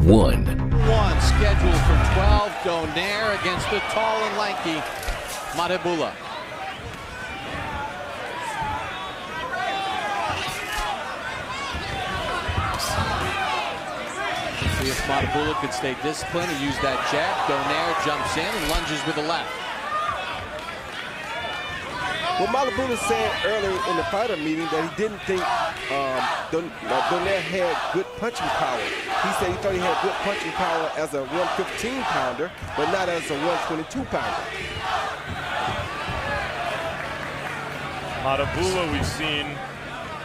1. One scheduled for 12. Donaire against the tall and lanky Mathebula. See if Mathebula could stay disciplined and use that jab. Donaire jumps in and lunges with the left. Well, Mathebula said earlier in the fighter meeting that he didn't think Donaire had good punching power. He said he thought he had good punching power as a 115-pounder, but not as a 122-pounder. Mathebula, we've seen,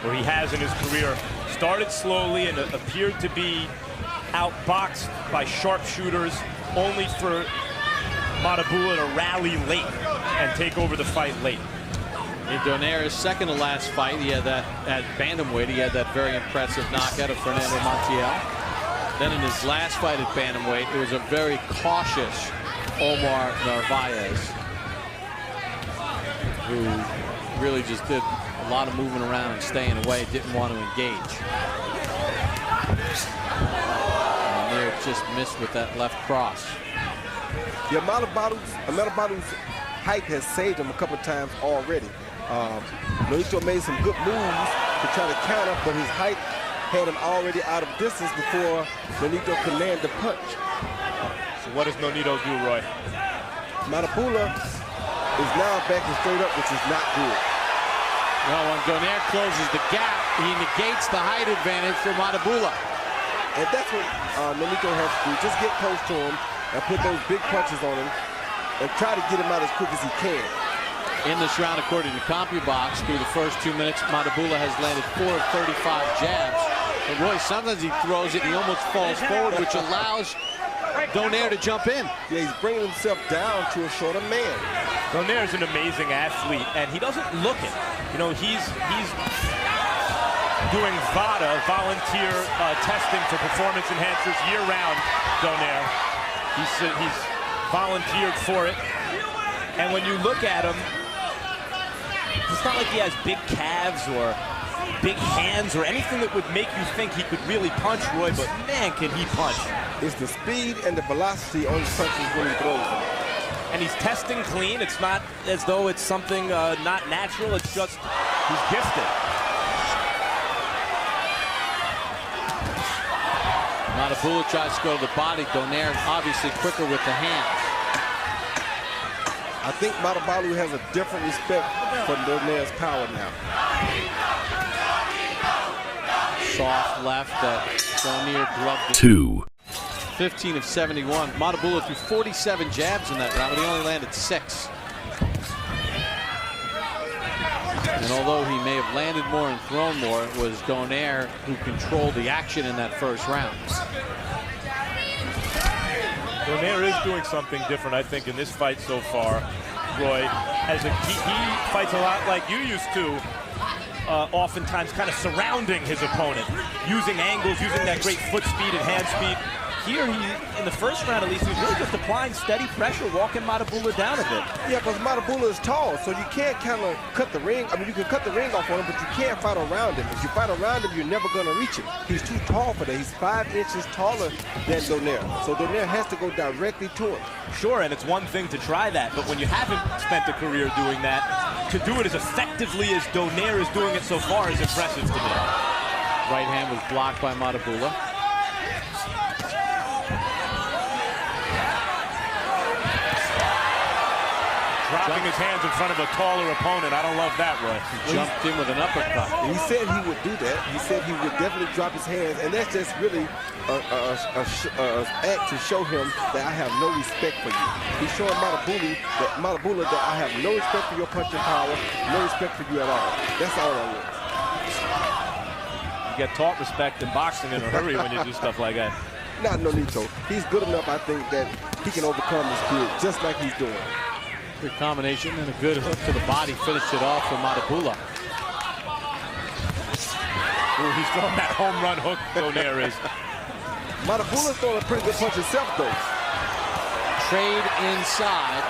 or he has in his career, started slowly and appeared to be outboxed by sharpshooters, only for Mathebula to rally late and take over the fight late. In Donaire's second to last fight, he had that at bantamweight. He had that very impressive knockout of Fernando Montiel. Then in his last fight at bantamweight, it was a very cautious Omar Narvaez, who really just did a lot of moving around and staying away, didn't want to engage. And Donaire just missed with that left cross. Yeah, Mathebula's height has saved him a couple of times already. Nonito made some good moves to try to counter, but his height had him already out of distance before Nonito could land the punch. So what does Nonito do, Roy? Mathebula is now backing straight up, which is not good. Well, when Donaire closes the gap, he negates the height advantage for Mathebula. And that's what Nonito has to do. Just get close to him and put those big punches on him and try to get him out as quick as he can. In this round, according to CompuBox, through the first 2 minutes, Mathebula has landed 4 of 35 jabs. But Roy, sometimes he throws it and he almost falls forward, which allows Donaire to jump in. Yeah, he's bringing himself down to a shorter man. Donaire's an amazing athlete, and he doesn't look it. You know, he's doing VADA, volunteer testing for performance enhancers year-round, Donaire. He's volunteered for it. And when you look at him, it's not like he has big calves or big hands or anything that would make you think he could really punch, Roy, but man, can he punch. It's the speed and the velocity on his punches when he throws them. And he's testing clean. It's not as though it's something not natural. It's just he's gifted. Mathebula tries to go to the body. Donaire obviously quicker with the hands. I think Mathebula has a different respect for Donaire's power now. Soft left that Donaire gloved. 2. 15 of 71. Mathebula threw 47 jabs in that round, but he only landed 6. And although he may have landed more and thrown more, it was Donaire who controlled the action in that first round. Donaire is doing something different, I think, in this fight so far, Roy. He fights a lot like you used to, oftentimes kind of surrounding his opponent, using angles, using that great foot speed and hand speed. Here, in the first round at least, he's really just applying steady pressure, walking Mathebula down a bit. Yeah, because Mathebula is tall, so you can't kind of cut the ring. I mean, you can cut the ring off on him, but you can't fight around him. If you fight around him, you're never going to reach him. He's too tall for that. He's 5 inches taller than Donaire. So Donaire has to go directly to him. Sure, and it's one thing to try that, but when you haven't spent a career doing that, to do it as effectively as Donaire is doing it so far is impressive to me. Right hand was blocked by Mathebula. Dropping his hands in front of a taller opponent. I don't love that, Roy. He jumped in with an uppercut. He said he would do that. He said he would definitely drop his hands, and that's just really an act to show him that I have no respect for you. He's showing Mathebula that I have no respect for your punching power, no respect for you at all. That's all I want. You get taught respect in boxing in a hurry when you do stuff like that. Not Nonito. He's good enough, I think, that he can overcome this kid just like he's doing. Good combination and a good hook to the body. Finished it off for Mathebula. Ooh, he's throwing that home run hook, Donaire is. Mathebula's throwing a pretty good punch himself, though. Trade inside.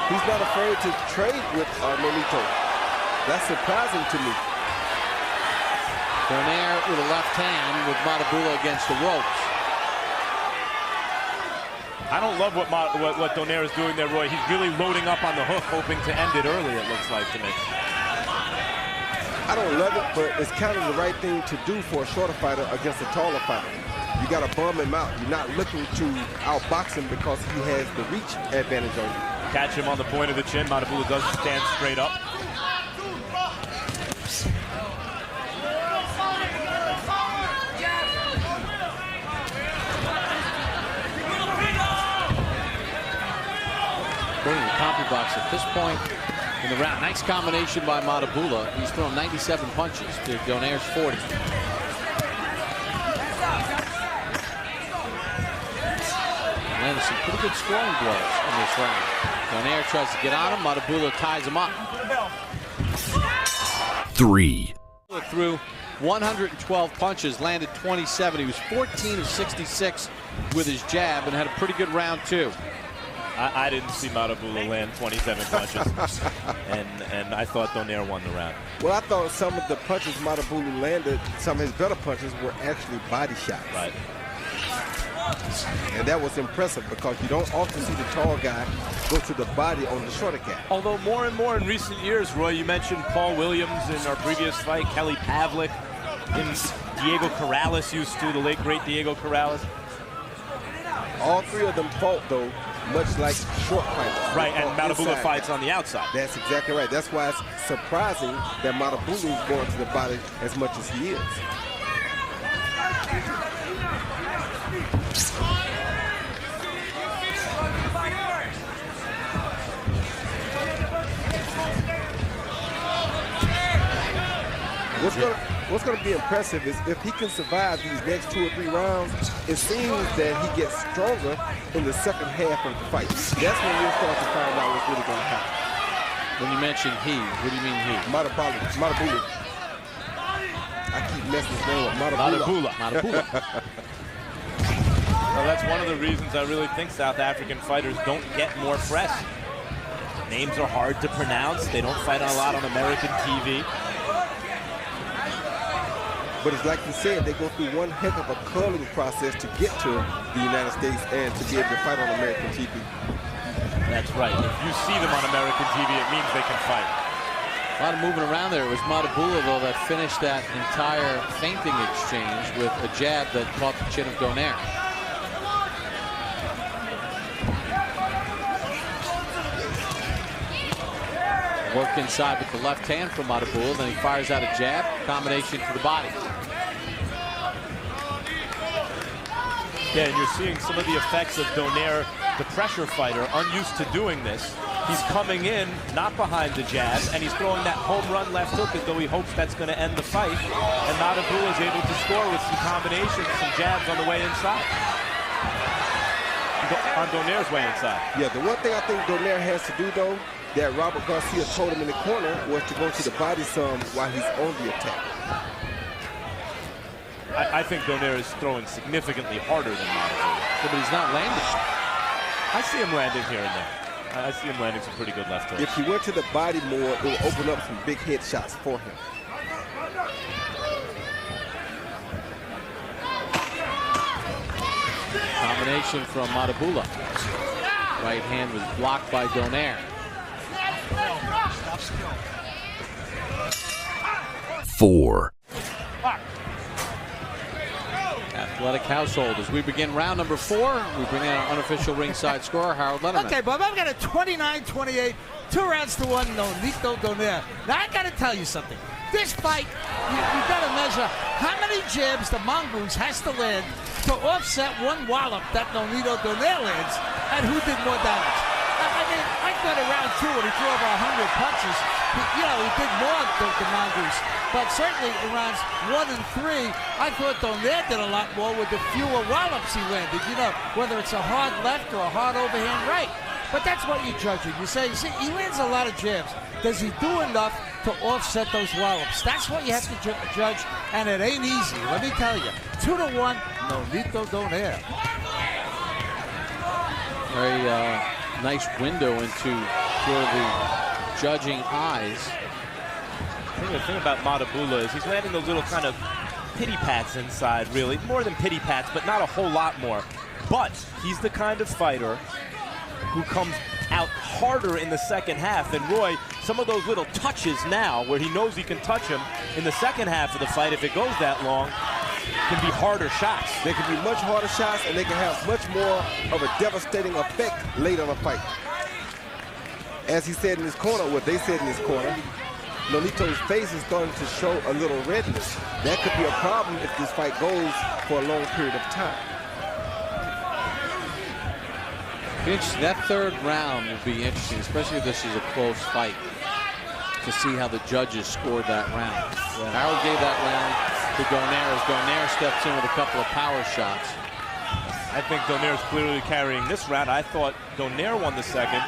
He's not afraid to trade with Nonito. That's surprising to me. Donaire with a left hand with Mathebula against the ropes. I don't love what Donaire is doing there, Roy. He's really loading up on the hook, hoping to end it early, it looks like to me. I don't love it, but it's kind of the right thing to do for a shorter fighter against a taller fighter. You got to bum him out. You're not looking to outbox him because he has the reach advantage on you. Catch him on the point of the chin. Mathebula doesn't stand straight up. Going to the CompuBox at this point in the round. Nice combination by Mathebula. He's thrown 97 punches to Donaire's 40. And some pretty good scoring blows in this round. Donaire tries to get on him. Mathebula ties him up. 3. Threw 112 punches, landed 27. He was 14 of 66 with his jab and had a pretty good round, too. I didn't see Mathebula land 27 punches, and I thought Donaire won the round. Well, I thought some of the punches Mathebula landed, some of his better punches were actually body shots. Right. And that was impressive because you don't often see the tall guy go to the body on the shorter guy. Although more and more in recent years, Roy, you mentioned Paul Williams in our previous fight, Kelly Pavlik, and Diego Corrales used to, the late, great Diego Corrales. All three of them fought, though, much like short fighters. Right, and Mathebula fights on the outside. That's exactly right. That's why it's surprising that Mathebula is going to the body as much as he is. What's going to be impressive is if he can survive these next 2 or 3 rounds, it seems that he gets stronger in the second half of the fight. That's when you'll start to find out what's really going to happen. When you mention he, what do you mean he? Mathebula. I keep messing his name up. Mathebula. Well, that's one of the reasons I really think South African fighters don't get more press. Names are hard to pronounce. They don't fight a lot on American TV. But it's like you said, they go through one heck of a culling process to get to the United States and to be able to fight on American TV. That's right. If you see them on American TV, it means they can fight. A lot of movement around there. It was Mathebula, though, that finished that entire feinting exchange with a jab that caught the chin of Donaire. Work inside with the left hand from Mathebula, then he fires out a jab, combination to the body. Yeah, and you're seeing some of the effects of Donaire, the pressure fighter, unused to doing this. He's coming in, not behind the jab, and he's throwing that home run left hook as though he hopes that's going to end the fight. And Mathebula is able to score with some combinations, some jabs on the way inside. On Donaire's way inside. Yeah, the one thing I think Donaire has to do, though, that Robert Garcia told him in the corner, was to go to the body some while he's on the attack. I think Donaire is throwing significantly harder than Mathebula. Yeah, but he's not landing. I see him landing here and there. I see him landing some pretty good left hooks. If he went to the body more, it will open up some big head shots for him. Combination from Mathebula. Right hand was blocked by Donaire. 4. Athletic household. As we begin round number 4, we bring in our unofficial ringside scorer, Harold Letterman. Okay, Bob, I've got a 29-28, 2 rounds to 1, Nonito Donaire. Now, I got to tell you something. This fight, you've got to measure how many jabs the Mongoose has to land to offset one wallop that Nonito Donaire lands, and who did more damage. I mean, I thought in round 2 when he threw over 100 punches, he did more than the Mongoose. But certainly in rounds 1 and 3, I thought Donaire did a lot more with the fewer wallops he landed. You know, whether it's a hard left or a hard overhand right. But that's what you judge it. You say, see, he lands a lot of jabs. Does he do enough to offset those wallops? That's what you have to judge, and it ain't easy. Let me tell you, 2-1, Nonito Donaire. Very nice window into the judging eyes. The thing about Mathebula is he's landing those little kind of pity pats inside, really. More than pity pats, but not a whole lot more. But he's the kind of fighter who comes out harder in the second half. And Roy, some of those little touches now, where he knows he can touch him in the second half of the fight, if it goes that long, can be harder shots. They can be much harder shots, and they can have much more of a devastating effect late on a fight. As he said in his corner, what they said in his corner, Nonito's face is starting to show a little redness. That could be a problem if this fight goes for a long period of time. Interesting. That third round will be interesting, especially if this is a close fight, to see how the judges scored that round. Yeah. Harold gave that round to Donaire as Donaire steps in with a couple of power shots. I think Donaire's clearly carrying this round. I thought Donaire won the second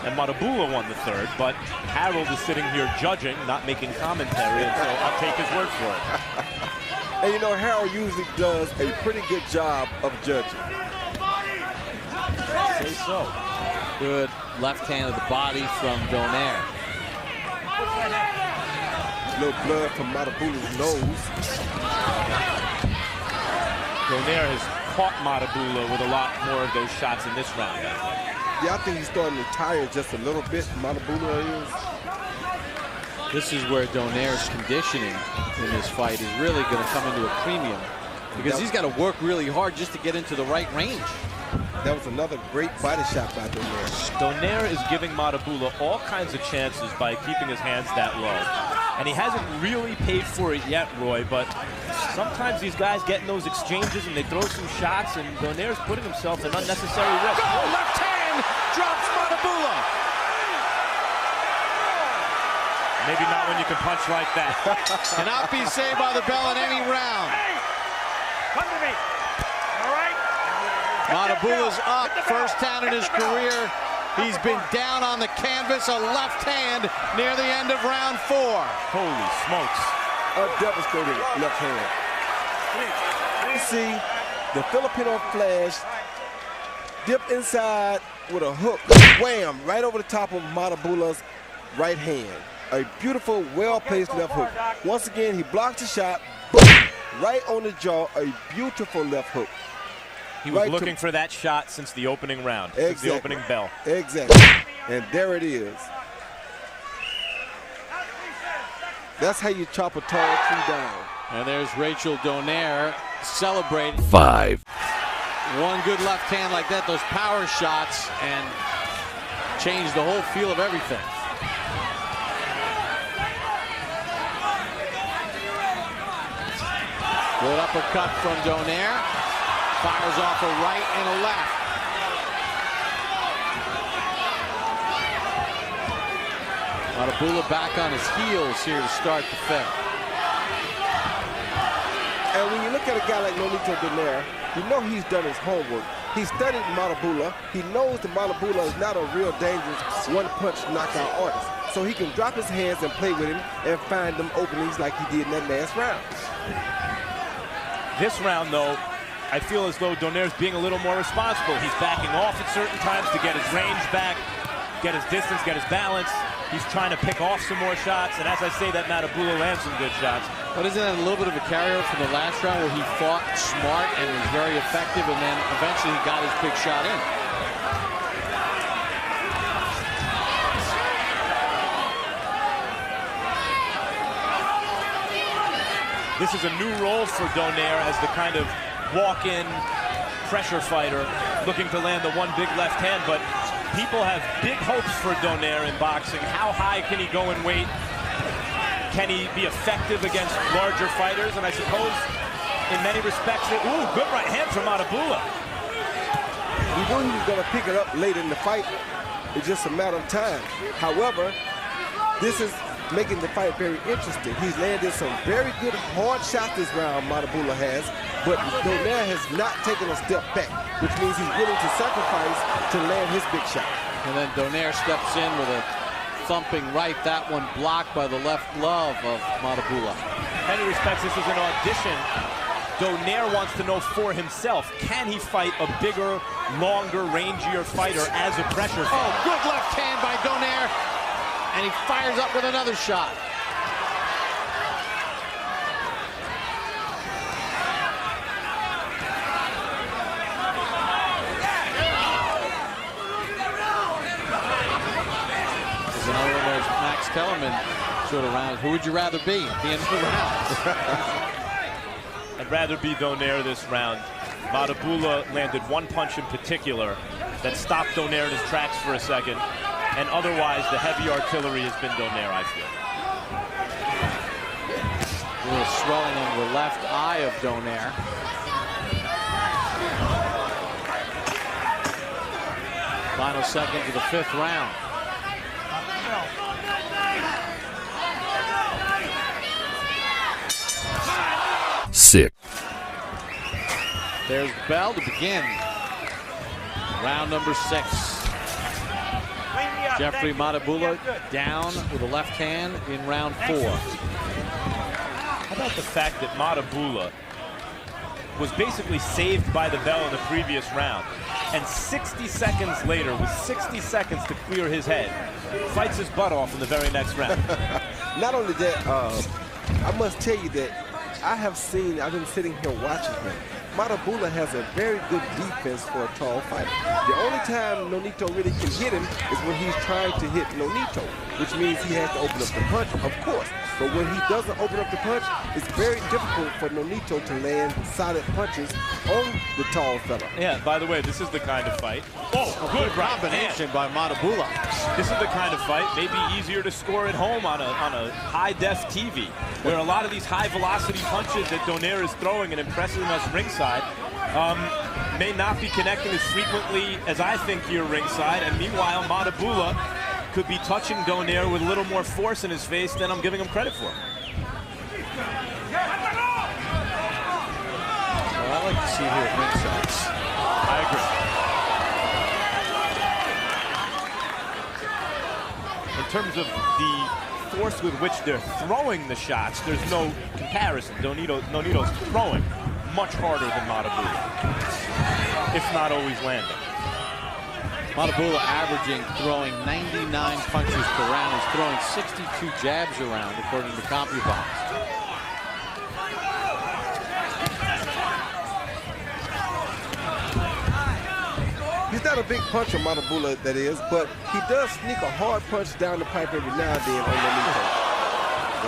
and Mathebula won the third, but Harold is sitting here judging, not making commentary, and so I'll take his word for it. And you know, Harold usually does a pretty good job of judging. Say so. Good left hand of the body from Donaire. A little blood from Mathebula's nose. Donaire has caught Mathebula with a lot more of those shots in this round. Yeah, I think he's starting to tire just a little bit. Mathebula is. This is where Donaire's conditioning in this fight is really going to come into a premium, because he's got to work really hard just to get into the right range. That was another great body shot by Donaire. Donaire is giving Mathebula all kinds of chances by keeping his hands that low. And he hasn't really paid for it yet, Roy, but sometimes these guys get in those exchanges and they throw some shots, and Donaire's putting himself in unnecessary risk. Oh, left hand drops Mathebula. Maybe not when you can punch like that. Cannot be saved by the bell in any round. Come to me. All right? Mathebula's up, first down in his career. He's been down on the canvas, a left hand near the end of round 4. Holy smokes. A devastating left hand. You see the Filipino flash dip inside with a hook, wham, right over the top of Mathebula's right hand. A beautiful, well-placed left hook. Once again, he blocks the shot, boom, right on the jaw, a beautiful left hook. He was looking for that shot since the opening round, exactly. Since the opening bell. Exactly. And there it is. That's how you chop a tall tree down. And there's Rachel Donaire celebrating. 5. One good left hand like that, those power shots, and change the whole feel of everything. Good uppercut from Donaire. Fires off a right and a left. Mathebula back on his heels here to start the fifth. And when you look at a guy like Nonito Donaire, you know he's done his homework. He studied Mathebula. He knows that Mathebula is not a real dangerous one-punch knockout artist. So he can drop his hands and play with him and find them openings like he did in that last round. This round, though, I feel as though Donaire's being a little more responsible. He's backing off at certain times to get his range back, get his distance, get his balance. He's trying to pick off some more shots, and as I say that, Mathebula lands some good shots. But isn't that a little bit of a carryover from the last round where he fought smart and was very effective, and then eventually he got his big shot in? This is a new role for Donaire as the kind of walk-in pressure fighter looking to land the one big left hand, but people have big hopes for Donaire in boxing. How high can he go in weight? Can he be effective against larger fighters? And I suppose in many respects, ooh, good right hand from Mathebula. We knew he was going to pick it up late in the fight. It's just a matter of time. However, this is making the fight very interesting. He's landed some very good hard shots this round, Mathebula has, but Donaire has not taken a step back, which means he's willing to sacrifice to land his big shot. And then Donaire steps in with a thumping right, that one blocked by the left glove of Mathebula. In many respects, this is an audition. Donaire wants to know for himself, can he fight a bigger, longer, rangier fighter as a pressure fighter? Oh, good left hand by Donaire, and he fires up with another shot. You know, one of those Max Kellerman sort of rounds. Who would you rather be at the end of the round? I'd rather be Donaire this round. Mathebula landed one punch in particular that stopped Donaire in his tracks for a second. And otherwise, the heavy artillery has been Donaire, I feel. A little swelling on the left eye of Donaire. Final seconds of the 5th round. Six. There's the bell to begin round number 6. Jeffrey Mathebula down with a left hand in round 4. How about the fact that Mathebula was basically saved by the bell in the previous round, and 60 seconds later, with 60 seconds to clear his head, fights his butt off in the very next round. Not only that, I must tell you that I've been sitting here watching him. Mathebula has a very good defense for a tall fighter. The only time Nonito really can hit him is when he's trying to hit Nonito, which means he has to open up the punch, of course. But when he doesn't open up the punch, it's very difficult for Nonito to land solid punches on the tall fella. Yeah, by the way, this is the kind of fight. Oh, good Combination by Mathebula. This is the kind of fight maybe easier to score at home on a high-def TV, where a lot of these high-velocity punches that Donaire is throwing and impressing us ringside may not be connecting as frequently as I think here ringside, and meanwhile Mathebula could be touching Donaire with a little more force in his face than I'm giving him credit for. Well, I like to see here at ringside. I agree. In terms of the force with which they're throwing the shots, there's no comparison. Nonito's throwing much harder than Mathebula, if not always landing. Mathebula averaging throwing 99 punches per round. He's throwing 62 jabs around, according to CompuBox. He's not a big puncher, Mathebula, that is, but he does sneak a hard punch down the pipe every now and then on Nonito.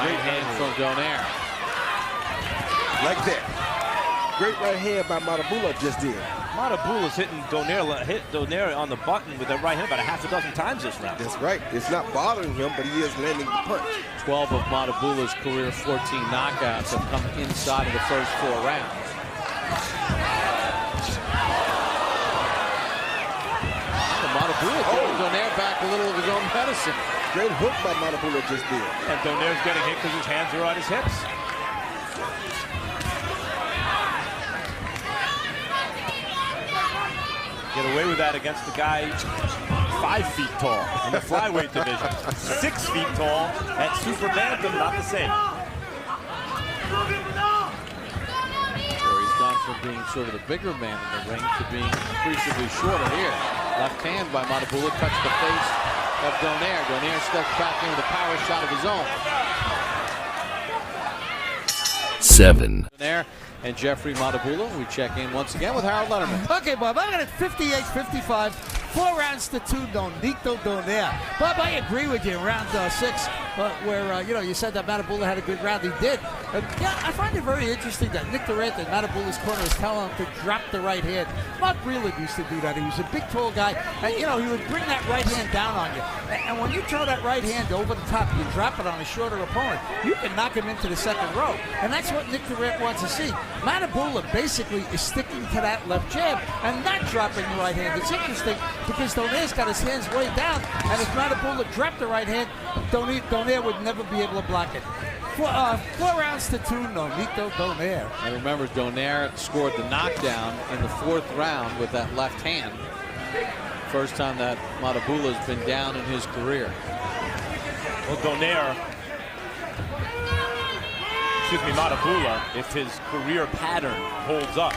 Right hand from Donaire. Like that. Great right hand by Mathebula just did. Mathebula's hit Donaire on the button with that right hand about a half a dozen times this round. That's right. It's not bothering him, but he is landing the punch. 12 of Mathebula's career 14 knockouts have come inside of the first 4 rounds. Mathebula giving Donaire back a little of his own medicine. Great hook by Mathebula just did. And Donaire's getting hit because his hands are on his hips. Get away with that against the guy 5 feet tall in the flyweight division. 6 feet tall at super bantam, not the same. So he's gone from being sort of the bigger man in the ring to being appreciably shorter here. Left hand by Mathebula cuts the face of Donaire. Donaire steps back in with a power shot of his own. 7. Donaire and Jeffrey Mathebula. We check in once again with Harold Letterman. Okay, Bob, I'm at 58-55. 4 rounds to 2, Nonito Donaire. Bob, I agree with you in round 6, where, you said that Mathebula had a good round. He did. Yeah, I find it very interesting that Nick Durant in Mathebula's corner is telling him to drop the right hand. Mark Breland used to do that. He was a big, tall guy, and, he would bring that right hand down on you. And when you throw that right hand over the top, you drop it on a shorter opponent, you can knock him into the second row. And that's what Nick Durant wants to see. Mathebula basically is sticking to that left jab and not dropping the right hand. It's interesting because Donaire's got his hands way down, and if Mathebula dropped the right hand, Donaire would never be able to block it. 4 rounds to 2, Nonito Donaire. And remember, Donaire scored the knockdown in the 4th round with that left hand. First time that Mathebula's been down in his career. Well, Mathebula, if his career pattern holds up,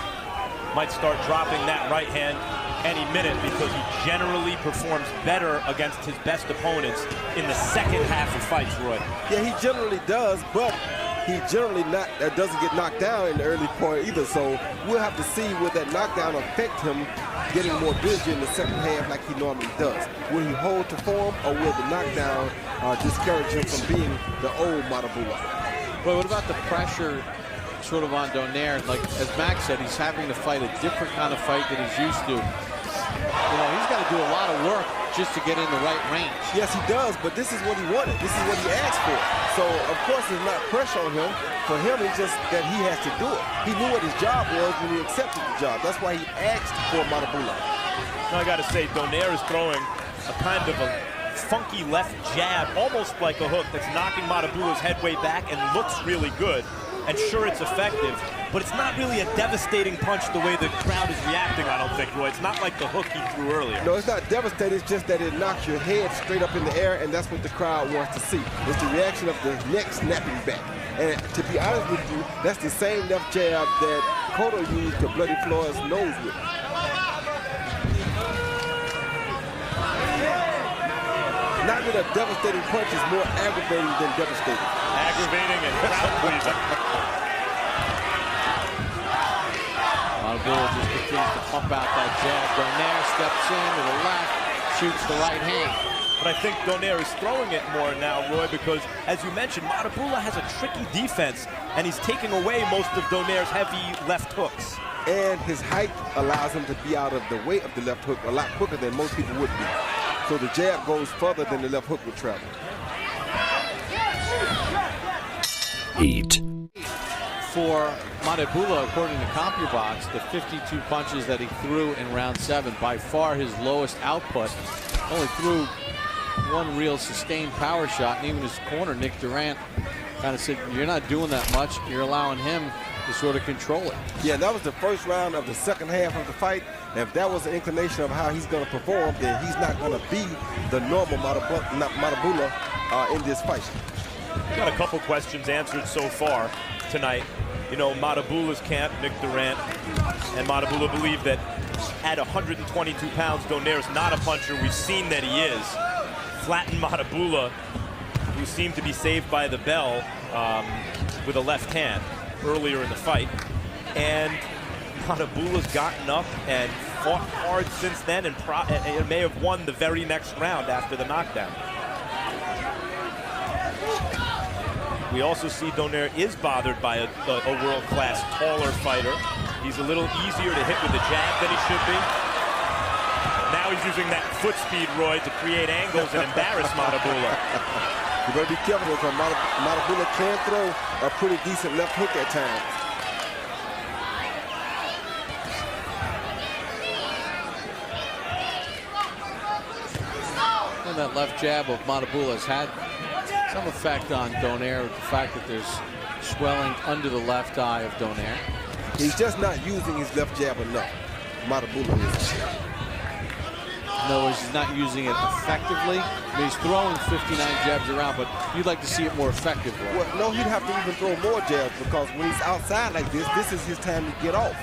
might start dropping that right hand any minute because he generally performs better against his best opponents in the second half of fights, Roy. Yeah, he generally does, but he generally doesn't get knocked down in the early part either. So we'll have to see will that knockdown affect him getting more busy in the second half like he normally does. Will he hold to form, or will the knockdown discourage him from being the old Mathebula? Well, what about the pressure sort of on Donaire? Like, as Max said, he's having to fight a different kind of fight that he's used to. You know, he's got to do a lot of work just to get in the right range. Yes, he does, but this is what he wanted. This is what he asked for. So, of course, there's not pressure on him. For him, it's just that he has to do it. He knew what his job was when he accepted the job. That's why he asked for Mathebula. Now, I got to say, Donaire is throwing a kind of a funky left jab, almost like a hook, that's knocking Mathebula's head way back and looks really good. And sure, it's effective, but it's not really a devastating punch the way the crowd is reacting, I don't think, Roy. It's not like the hook he threw earlier. No, it's not devastating. It's just that it knocks your head straight up in the air, and that's what the crowd wants to see. It's the reaction of the neck snapping back. And to be honest with you, that's the same left jab that COTTO used to bloody Floyd's nose with. Not that a devastating punch is more aggravating than devastating. Aggravating and crowd pleasing. Mathebula just continues to pump out that jab. Donaire steps in to the left, shoots the right hand. But I think Donaire is throwing it more now, Roy, because, as you mentioned, Mathebula has a tricky defense, and he's taking away most of Donaire's heavy left hooks. And his height allows him to be out of the way of the left hook a lot quicker than most people would be. So the jab goes further than the left hook would travel. 8. For Mathebula, according to CompuBox, the 52 punches that he threw in round 7, by far his lowest output. Only threw one real sustained power shot, and even his corner, Nick Durant, kind of said, you're not doing that much. You're allowing him to sort of control it. Yeah, that was the first round of the second half of the fight. If that was an inclination of how he's going to perform, then he's not going to be the normal Mathebula in this fight. Got a couple questions answered so far tonight. You know, Mathebula's camp, Nick Durant, and Mathebula believe that at 122 pounds, Donaire's not a puncher. We've seen that he is. Flatten Mathebula, who seemed to be saved by the bell with a left hand earlier in the fight. And Mathebula's gotten up and fought hard since then, and may have won the very next round after the knockdown. We also see Donaire is bothered by a world-class, taller fighter. He's a little easier to hit with the jab than he should be. Now he's using that foot speed, Roy, to create angles and embarrass Mathebula. You better be careful because Mathebula can throw a pretty decent left hook at times. And that left jab of Mathebula has had some effect on Donaire with the fact that there's swelling under the left eye of Donaire. He's just not using his left jab enough. Mathebula is. In other words, he's not using it effectively. I mean, he's throwing 59 jabs around, but you'd like to see it more effective. Well, no, he'd have to even throw more jabs because when he's outside like this is his time to get off.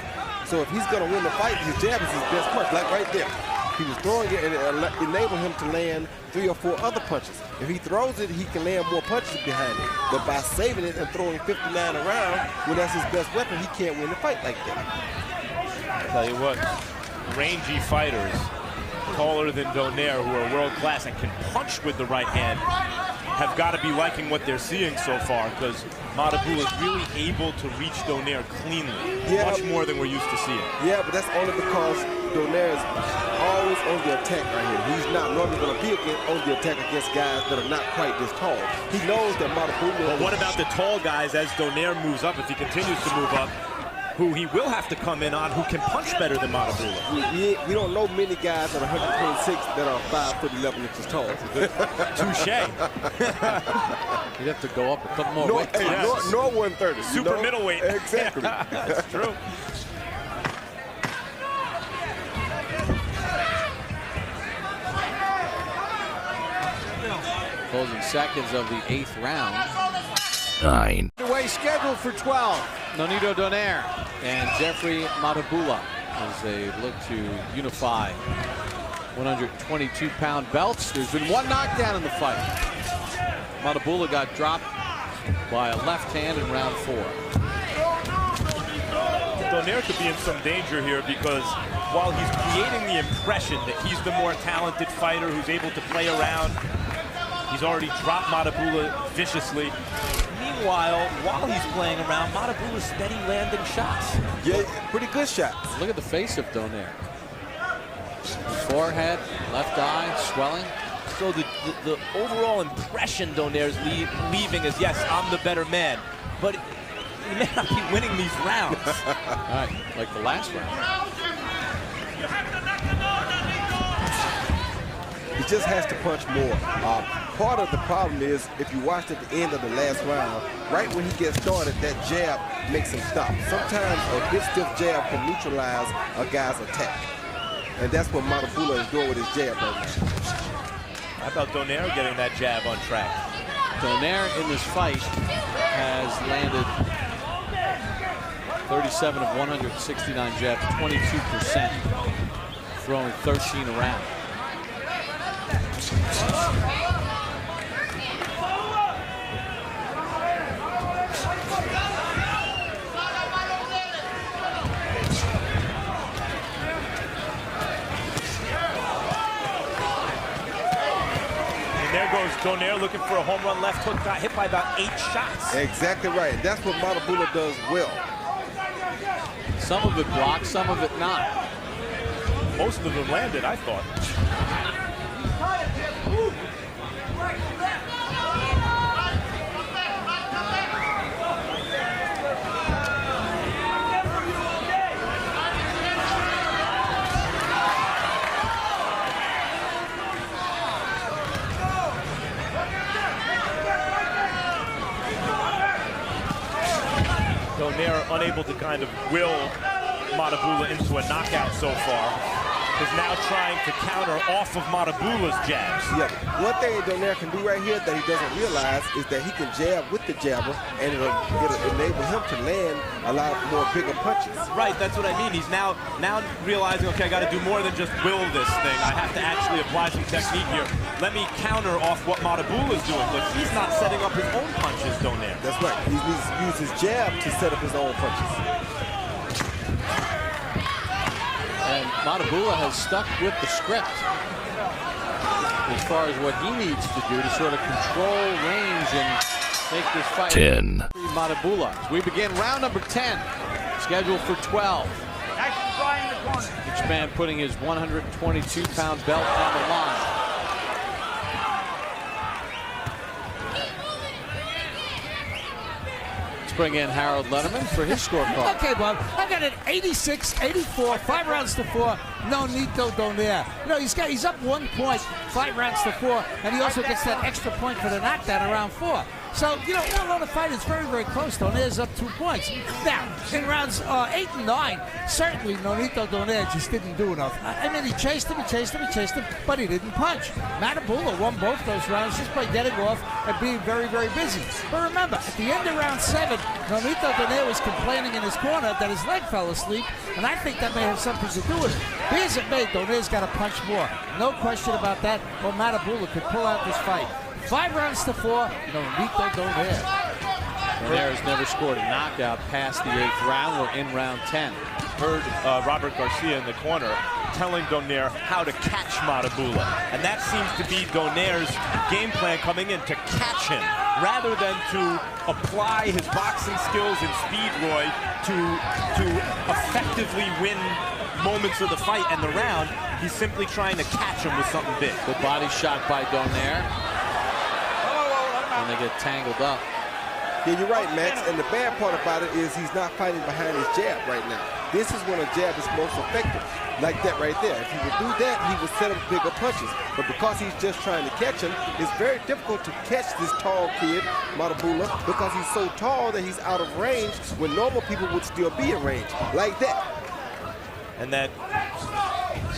So if he's going to win the fight, his jab is his best punch, like right there. He was throwing it and it enabled him to land 3 or 4 other punches. If he throws it, he can land more punches behind it. But by saving it and throwing 59 around, when that's his best weapon, he can't win the fight like that. I'll tell you what, rangy fighters, taller than Donaire, who are world class and can punch with the right hand, have got to be liking what they're seeing so far, because Mathebula is really able to reach Donaire cleanly, much more than we're used to seeing. Yeah, but that's only because Donaire is always on the attack right here. He's not normally going to be on the attack against guys that are not quite this tall. He knows that Mathebula. But what about the tall guys as Donaire moves up, if he continues to move up, who he will have to come in on, who can punch better than Mathebula? We don't know many guys at 126 that are 5'11" tall. Touche. You'd have to go up a couple more weight classes. Nor 130. Super middleweight. Exactly. That's true. Closing seconds of the 8th round. 9. Away scheduled for 12. Nonito Donaire and Jeffrey Mathebula as they look to unify 122-pound belts. There's been one knockdown in the fight. Mathebula got dropped by a left hand in round 4. Donaire could be in some danger here because while he's creating the impression that he's the more talented fighter who's able to play around, he's already dropped Mathebula viciously. Meanwhile, while he's playing around, Mathebula's steady landing shots. Yeah, pretty good shots. Look at the face of Donaire. Forehead, left eye, swelling. So the overall impression Donaire's leaving is, yes, I'm the better man. But he may not be winning these rounds. All right, like the last round. He just has to punch more. Part of the problem is, if you watched at the end of the last round, right when he gets started, that jab makes him stop. Sometimes a good stiff jab can neutralize a guy's attack. And that's what Mathebula is doing with his jab right now. How about Donaire getting that jab on track? Donaire in this fight has landed 37 of 169 jabs, 22%, throwing 13 around. There goes Donaire looking for a home run left hook. Got hit by about 8 shots. Exactly right. That's what Mathebula does well. Some of it blocked, some of it not. Most of them landed, I thought. Donaire unable to kind of will Mathebula into a knockout so far. Is now trying to counter off of Mathebula's jabs. Yeah, one thing Donaire can do right here that he doesn't realize is that he can jab with the jabber, and it'll enable him to land a lot more bigger punches. Right, that's what I mean. He's now realizing, okay, I got to do more than just will this thing. I have to actually apply some technique here. Let me counter off what Mathebula's doing, but he's not setting up his own punches, Donaire. That's right. He needs to use his jab to set up his own punches. And Mathebula has stuck with the script as far as what he needs to do to sort of control range and make this fight. 10. Mathebula. As we begin round number 10, scheduled for 12. Each man putting his 122-pound belt on the line. Bring in Harold Letterman for his scorecard. Okay, Bob. I got an 86-84, 5 rounds to 4. Nonito Donaire. You know, he's up 1 point, 5 rounds to 4, and he also gets that extra point for the knockdown around 4. So, you know, all of the fight is very, very close. Donaire's up 2 points. Now, in rounds 8 and 9, certainly Nonito Donaire just didn't do enough. I mean, he chased him, but he didn't punch. Mathebula won both those rounds just by getting off and being very, very busy. But remember, at the end of round 7, Nonito Donaire was complaining in his corner that his leg fell asleep, and I think that may have something to do with it. Be as it may, Donaire's got to punch more. No question about that, or Mathebula could pull out this fight. 5 rounds to 4, Nonito Donaire. Donaire has never scored a knockout past the 8th round. We're in round 10. Heard Robert Garcia in the corner telling Donaire how to catch Mathebula. And that seems to be Donaire's game plan coming in, to catch him, rather than to apply his boxing skills and speed, Roy, to effectively win moments of the fight and the round. He's simply trying to catch him with something big. Good body shot by Donaire. And they get tangled up. Yeah, you're right, Max. And the bad part about it is he's not fighting behind his jab right now. This is when a jab is most effective, like that right there. If he would do that, he would set up bigger punches. But because he's just trying to catch him, it's very difficult to catch this tall kid, Mathebula, because he's so tall that he's out of range when normal people would still be in range, like that. And that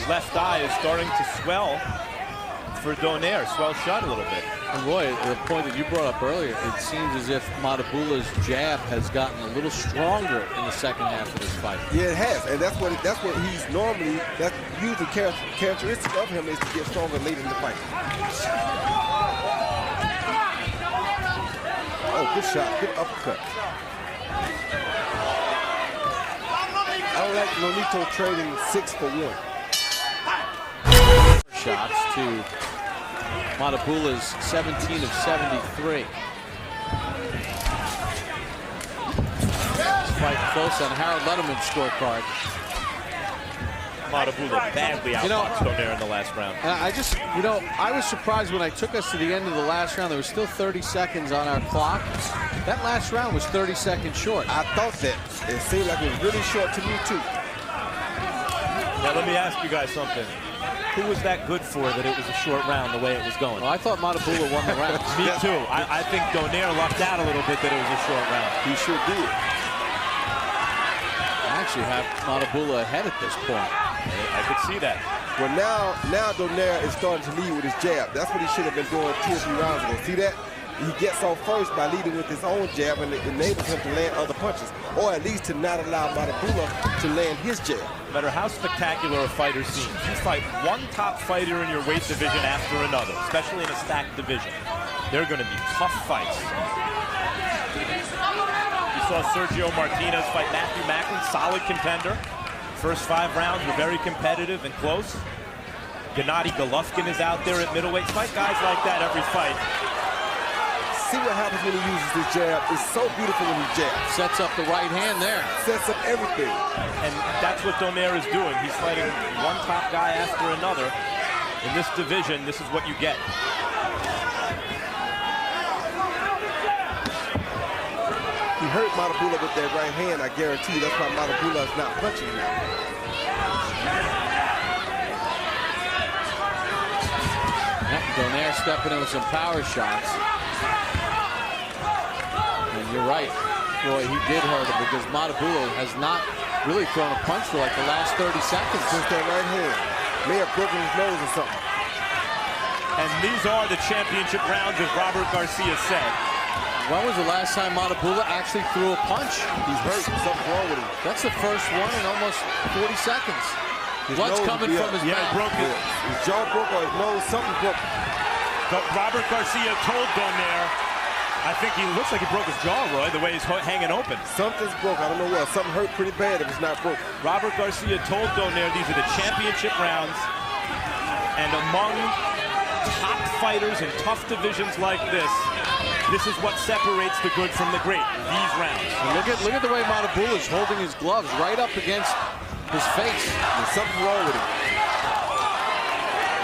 left eye is starting to swell for Donaire, swell shut a little bit. And Roy, the point that you brought up earlier, it seems as if Mathebula's jab has gotten a little stronger in the second half of this fight. Yeah, it has, and that's what he's normally. That's usually characteristic of him, is to get stronger late in the fight. Oh, Good shot, good uppercut. I don't like Nonito trading 6 for 1. Shots to Mathebula's 17 of 73. This fight close on Harold Letterman's scorecard. Mathebula badly outboxed Donaire in the last round. And I was surprised when I took us to the end of the last round. There was still 30 seconds on our clock. That last round was 30 seconds short. I thought that. It seemed like it was really short to me, too. Now, let me ask you guys something. Who was that good for that it was a short round the way it was going? Well, I thought Mathebula won the round. Me too. I think Donaire lucked out a little bit that it was a short round. He sure did. I actually have Mathebula ahead at this point. I could see that. Well, now Donaire is starting to lead with his jab. That's what he should have been doing 2 or 3 rounds ago. See that? He gets off first by leading with his own jab, and it enables him to land other punches, or at least to not allow Mathebula to land his jab. No matter how spectacular a fighter seems, you fight one top fighter in your weight division after another, especially in a stacked division. They're going to be tough fights. You saw Sergio Martinez fight Matthew Macklin, solid contender. First 5 rounds were very competitive and close. Gennady Golovkin is out there at middleweight. Fight guys like that every fight. See what happens when he uses his jab. It's so beautiful when he jabs. Sets up the right hand there. Sets up everything. And that's what Donaire is doing. He's fighting one top guy after another. In this division, this is what you get. He hurt Mathebula with that right hand, I guarantee you. That's why Mathebula is not punching now. Donaire stepping in with some power shots. And you're right, Roy, he did hurt him because Mathebula has not really thrown a punch for like the last 30 seconds. Just that right hand. May have broken his nose or something. And these are the championship rounds, as Robert Garcia said. When was the last time Mathebula actually threw a punch? He's hurt. Something's wrong with him. That's the first one in almost 40 seconds. Blood's coming from his mouth. Broke it. His jaw broke or his nose, something broke. Robert Garcia told Donaire, I think he looks like he broke his jaw, Roy, the way he's hanging open. Something's broke. I don't know what. Something hurt pretty bad if it's not broke. Robert Garcia told Donaire these are the championship rounds. And among top fighters in tough divisions like this is what separates the good from the great, these rounds. And look at the way Mathebula is holding his gloves right up against his face. There's something wrong with him.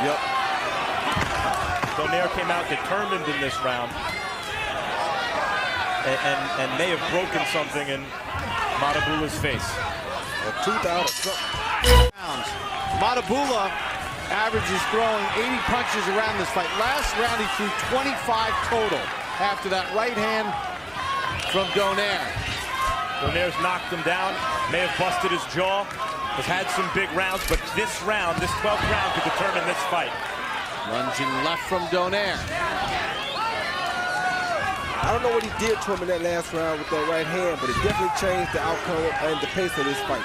Yep. Donaire came out determined in this round. And may have broken something in Mathebula's face. A tooth out of something. Mathebula averages throwing 80 punches around this fight. Last round he threw 25 total after that right hand from Donaire. Donaire's knocked him down, may have busted his jaw, has had some big rounds, but this round, this 12th round, could determine this fight. Lunging left from Donaire. I don't know what he did to him in that last round with that right hand, but it definitely changed the outcome and the pace of this fight.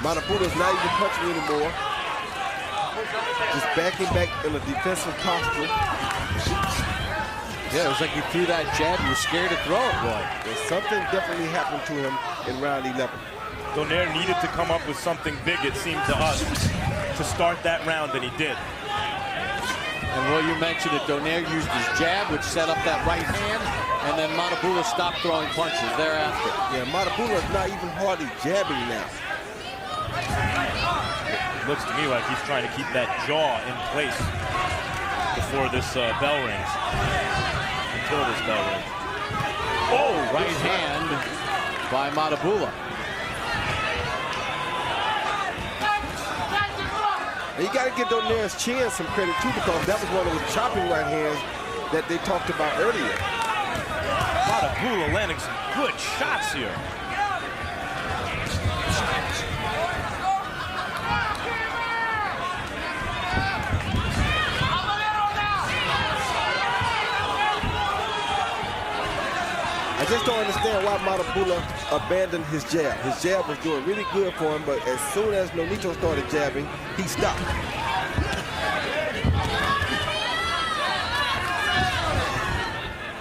Mathebula is not even punching anymore. Just backing back in a defensive posture. Yeah, it was like he threw that jab. He was scared to throw it, boy. There's something definitely happened to him in round 11. Donaire needed to come up with something big, it seemed to us, to start that round, and he did. And Roy, you mentioned that Donaire used his jab, which set up that right hand, and then Mathebula stopped throwing punches thereafter. Yeah, Mathebula is not even hardly jabbing now. It looks to me like he's trying to keep that jaw in place before this bell rings. Until this bell rings. Oh, right hand by Mathebula. And you got to give Donaire's chin some credit too, because that was one of those chopping right hands that they talked about earlier. Mathebula landing some good shots here. I just don't understand why Mathebula abandoned his jab. His jab was doing really good for him, but as soon as Nonito started jabbing, he stopped.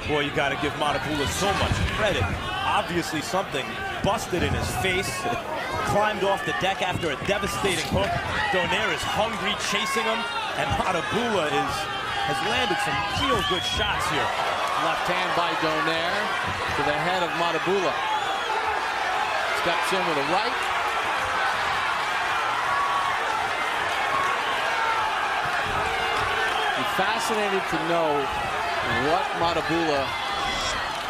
Boy, you got to give Mathebula so much credit. Obviously something busted in his face. Climbed off the deck after a devastating hook. Donaire is hungry, chasing him, and Mathebula has landed some real good shots here. Left hand by Donaire to the head of Mathebula. Steps in with a right. Be fascinated to know what Mathebula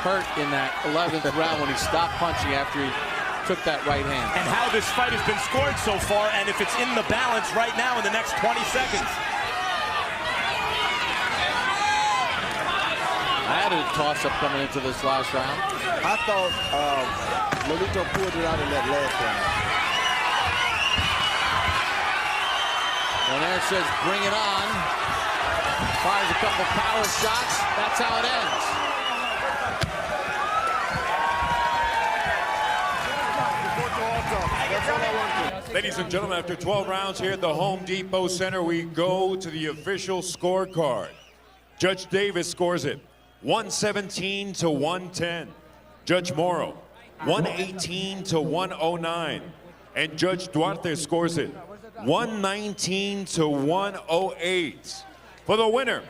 hurt in that 11th round when he stopped punching after he took that right hand. And how this fight has been scored so far, and if it's in the balance right now in the next 20 seconds. I had a toss-up coming into this last round. I thought Nonito pulled it out in that last round. Donaire says, bring it on. Fires a couple power shots. That's how it ends. Ladies and gentlemen, after 12 rounds here at the Home Depot Center, we go to the official scorecard. Judge Davis scores it 117 to 110. Judge Morrow 118 to 109. And Judge Duarte scores it 119 to 108. For the winner,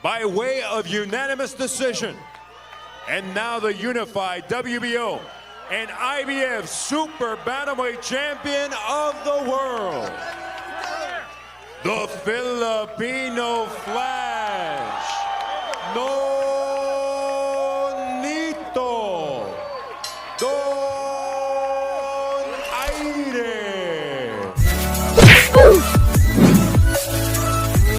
by way of unanimous decision, and now the unified WBO and IBF Super Bantamweight Champion of the world, the Filipino Flag.